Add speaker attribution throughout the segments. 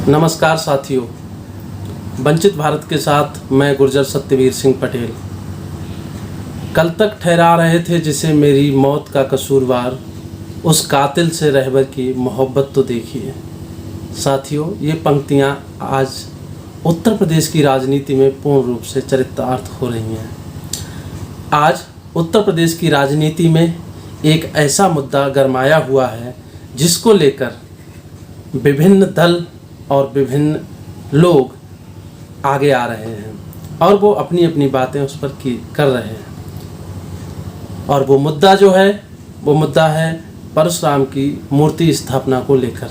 Speaker 1: नमस्कार साथियों, वंचित भारत के साथ मैं गुर्जर सत्यवीर सिंह पटेल। कल तक ठहरा रहे थे जिसे मेरी मौत का कसूरवार, उस कातिल से रहबर की मोहब्बत तो देखिए। साथियों, ये पंक्तियाँ आज उत्तर प्रदेश की राजनीति में पूर्ण रूप से चरितार्थ हो रही हैं। आज उत्तर प्रदेश की राजनीति में एक ऐसा मुद्दा गरमाया हुआ है जिसको लेकर विभिन्न दल और विभिन्न लोग आगे आ रहे हैं और वो अपनी अपनी बातें उस पर कर रहे हैं। और वो मुद्दा है परशुराम की मूर्ति स्थापना को लेकर।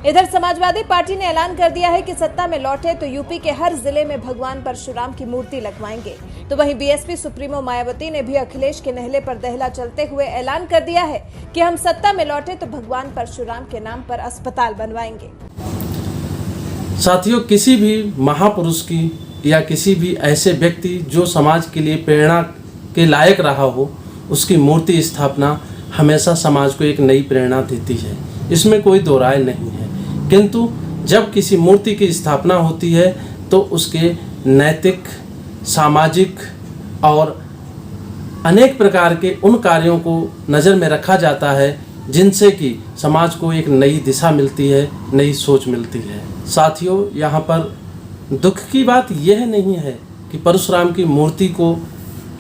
Speaker 2: इधर समाजवादी पार्टी ने ऐलान कर दिया है कि सत्ता में लौटे तो यूपी के हर जिले में भगवान परशुराम की मूर्ति लगवाएंगे। तो वहीं बीएसपी सुप्रीमो मायावती ने भी अखिलेश के नहले पर दहला चलते हुए ऐलान कर दिया है कि हम सत्ता में लौटे तो भगवान परशुराम के नाम पर अस्पताल बनवाएंगे।
Speaker 1: साथियों, किसी भी महापुरुष की या किसी भी ऐसे व्यक्ति जो समाज के लिए प्रेरणा के लायक रहा हो, उसकी मूर्ति स्थापना हमेशा समाज को एक नई प्रेरणा देती है, इसमें कोई दो राय नहीं है। किंतु जब किसी मूर्ति की स्थापना होती है तो उसके नैतिक, सामाजिक और अनेक प्रकार के उन कार्यों को नज़र में रखा जाता है जिनसे कि समाज को एक नई दिशा मिलती है, नई सोच मिलती है। साथियों, यहाँ पर दुख की बात यह नहीं है कि परशुराम की मूर्ति को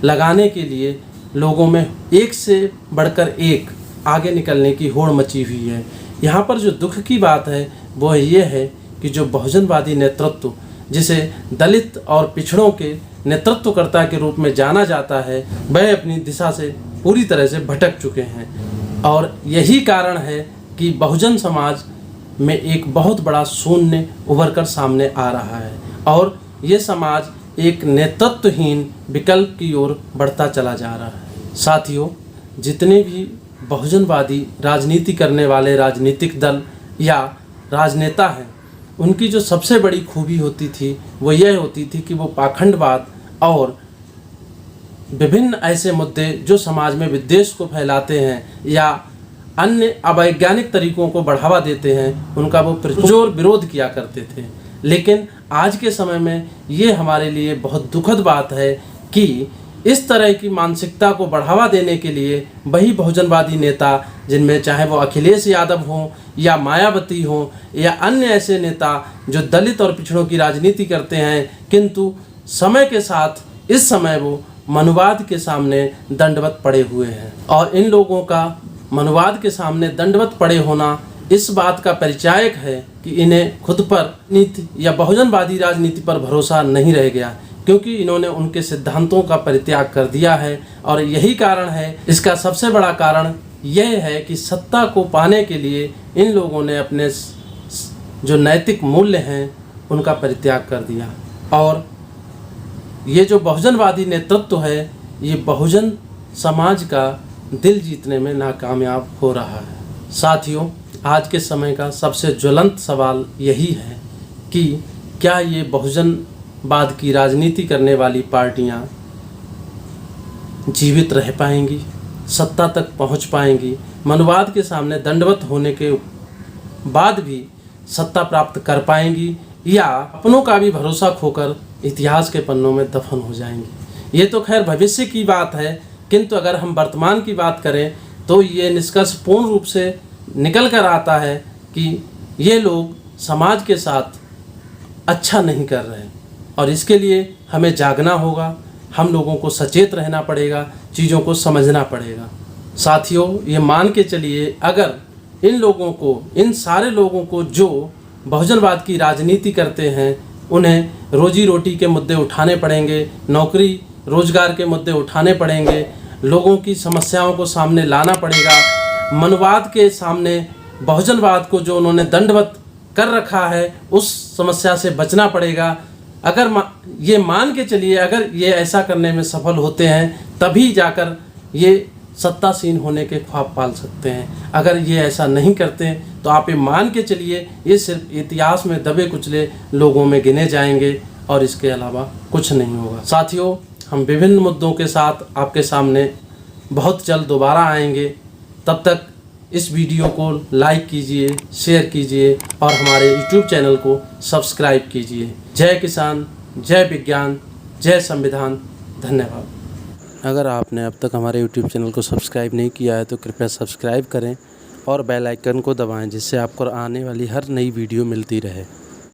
Speaker 1: लगाने के लिए लोगों में एक से बढ़कर एक आगे निकलने की होड़ मची हुई है। यहाँ पर जो दुख की बात है वो ये है कि जो बहुजनवादी नेतृत्व, जिसे दलित और पिछड़ों के नेतृत्वकर्ता के रूप में जाना जाता है, वह अपनी दिशा से पूरी तरह से भटक चुके हैं। और यही कारण है कि बहुजन समाज में एक बहुत बड़ा शून्य उभर कर सामने आ रहा है और ये समाज एक नेतृत्वहीन विकल्प की ओर बढ़ता चला जा रहा है। साथियों, जितने भी बहुजनवादी राजनीति करने वाले राजनीतिक दल या राजनेता हैं, उनकी जो सबसे बड़ी खूबी होती थी वो यह होती थी कि वो पाखंडवाद और विभिन्न ऐसे मुद्दे जो समाज में विद्वेष को फैलाते हैं या अन्य अवैज्ञानिक तरीकों को बढ़ावा देते हैं, उनका वो पुरजोर विरोध किया करते थे। लेकिन आज के समय में ये हमारे लिए बहुत दुखद बात है कि इस तरह की मानसिकता को बढ़ावा देने के लिए वही बहुजनवादी नेता, जिनमें चाहे वो अखिलेश यादव हों या मायावती हों या अन्य ऐसे नेता जो दलित और पिछड़ों की राजनीति करते हैं, किंतु समय के साथ इस समय वो मनुवाद के सामने दंडवत पड़े हुए हैं। और इन लोगों का मनुवाद के सामने दंडवत पड़े होना इस बात का परिचायक है कि इन्हें खुद पर नीति या बहुजनवादी राजनीति पर भरोसा नहीं रह गया, क्योंकि इन्होंने उनके सिद्धांतों का परित्याग कर दिया है। और यही कारण है, इसका सबसे बड़ा कारण यह है कि सत्ता को पाने के लिए इन लोगों ने अपने जो नैतिक मूल्य हैं उनका परित्याग कर दिया। और ये जो बहुजनवादी नेतृत्व है, ये बहुजन समाज का दिल जीतने में नाकामयाब हो रहा है। साथियों, आज के समय का सबसे ज्वलंत सवाल यही है कि क्या ये बहुजनवाद की राजनीति करने वाली पार्टियां जीवित रह पाएंगी, सत्ता तक पहुंच पाएंगी, मनुवाद के सामने दंडवत होने के बाद भी सत्ता प्राप्त कर पाएंगी, या अपनों का भी भरोसा खोकर इतिहास के पन्नों में दफन हो जाएंगी। ये तो खैर भविष्य की बात है, किंतु अगर हम वर्तमान की बात करें तो ये निष्कर्ष पूर्ण रूप से निकल कर आता है कि ये लोग समाज के साथ अच्छा नहीं कर रहे हैं। और इसके लिए हमें जागना होगा, हम लोगों को सचेत रहना पड़ेगा, चीज़ों को समझना पड़ेगा। साथियों, ये मान के चलिए, अगर इन लोगों को, इन सारे लोगों को जो बहुजनवाद की राजनीति करते हैं, उन्हें रोजी रोटी के मुद्दे उठाने पड़ेंगे, नौकरी रोजगार के मुद्दे उठाने पड़ेंगे, लोगों की समस्याओं को सामने लाना पड़ेगा, मनुवाद के सामने बहुजनवाद को जो उन्होंने दंडवत कर रखा है उस समस्या से बचना पड़ेगा। अगर ये मान के चलिए, अगर ये ऐसा करने में सफल होते हैं तभी जाकर ये सत्तासीन होने के ख्वाब पाल सकते हैं। अगर ये ऐसा नहीं करते तो आप ये मान के चलिए, ये सिर्फ इतिहास में दबे कुचले लोगों में गिने जाएंगे और इसके अलावा कुछ नहीं होगा। साथियों, हम विभिन्न मुद्दों के साथ आपके सामने बहुत जल्द दोबारा आएंगे। तब तक इस वीडियो को लाइक कीजिए, शेयर कीजिए और हमारे यूट्यूब चैनल को सब्सक्राइब कीजिए। जय किसान, जय विज्ञान, जय संविधान। धन्यवाद। अगर आपने अब तक हमारे यूट्यूब चैनल को सब्सक्राइब नहीं किया है तो कृपया सब्सक्राइब करें और बेल आइकन को दबाएं, जिससे आपको आने वाली हर नई वीडियो मिलती रहे।